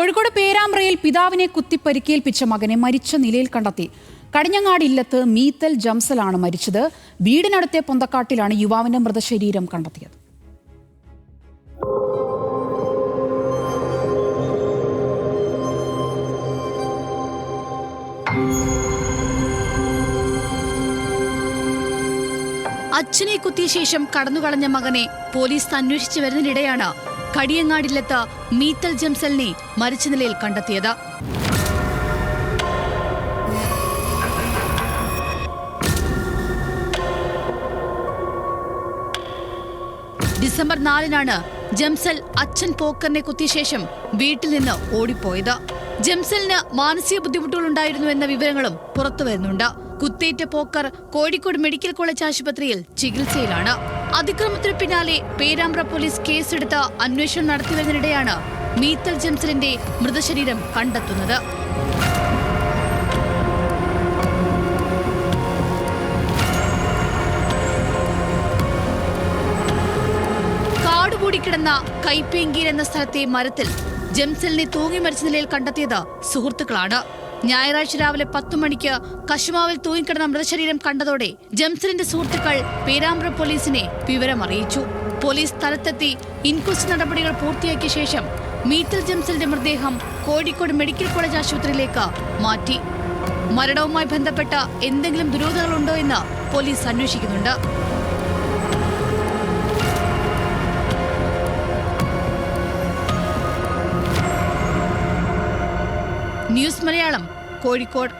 കോഴിക്കോട് പേരാമ്പ്രയിൽ പിതാവിനെ കുത്തിപ്പരിക്കേൽപ്പിച്ച മകനെ മരിച്ച നിലയിൽ കണ്ടെത്തി. കടിഞ്ഞങ്ങാട് ഇല്ലത്ത് മീത്തൽ ജംസലാണ് മരിച്ചത്. വീടിനടുത്തെ പൊന്തക്കാട്ടിലാണ് യുവാവിന്റെ മൃതശരീരം കണ്ടെത്തിയത്. അച്ഛനെ കുത്തിയ ശേഷം കടന്നുകളഞ്ഞ മകനെ പോലീസ് അന്വേഷിച്ചു വരുന്നതിനിടെയാണ് കടിയങ്ങാടില്ലത്ത് മീത്തൽ ജംസലിനെ മരിച്ച നിലയിൽ കണ്ടെത്തിയത്. ഡിസംബർ 4-നാണ് ജംസൽ അച്ഛൻ പോക്കറിനെ കുത്തിയ ശേഷം വീട്ടിൽ നിന്ന് ഓടിപ്പോയത്. ജംസലിന് മാനസിക ബുദ്ധിമുട്ടുകളുണ്ടായിരുന്നു എന്ന വിവരങ്ങളും പുറത്തുവരുന്നുണ്ട്. കുത്തേറ്റ പോക്കർ കോഴിക്കോട് മെഡിക്കൽ കോളേജ് ആശുപത്രിയിൽ ചികിത്സയിലാണ്. അതിക്രമത്തിനു പിന്നാലെ പേരാമ്പ്ര പോലീസ് കേസെടുത്ത് അന്വേഷണം നടത്തിവരുന്നതിനിടെയാണ് മീത്തൽ ജംസലിന്റെ മൃതശരീരം കണ്ടെത്തുന്നത്. കാടുകൂടിക്കിടന്ന കൈപ്പേങ്കീർ എന്ന സ്ഥലത്തെ മരത്തിൽ ജംസലിനെ തൂങ്ങി മരിച്ച നിലയിൽ കണ്ടെത്തിയത് സുഹൃത്തുക്കളാണ്. ഞായറാഴ്ച രാവിലെ 10 മണിക്ക് കശുമാവിൽ തൂങ്ങിക്കിടന്ന മൃതശരീരം കണ്ടതോടെ ജംസലിന്റെ സുഹൃത്തുക്കൾ പേരാമ്പ്ര പോലീസിനെ വിവരമറിയിച്ചു. പോലീസ് സ്ഥലത്തെത്തി ഇൻക്വസ്റ്റ് നടപടികൾ പൂർത്തിയാക്കിയ ശേഷം മീത്തൽ ജംസലിന്റെ മൃതദേഹം കോഴിക്കോട് മെഡിക്കൽ കോളേജ് ആശുപത്രിയിലേക്ക് മാറ്റി. മരണവുമായി ബന്ധപ്പെട്ട എന്തെങ്കിലും ദുരൂഹതകളുണ്ടോ എന്ന് പോലീസ് അന്വേഷിക്കുന്നുണ്ട്. ന്യൂസ് മലയാളം, കോഴിക്കോട്.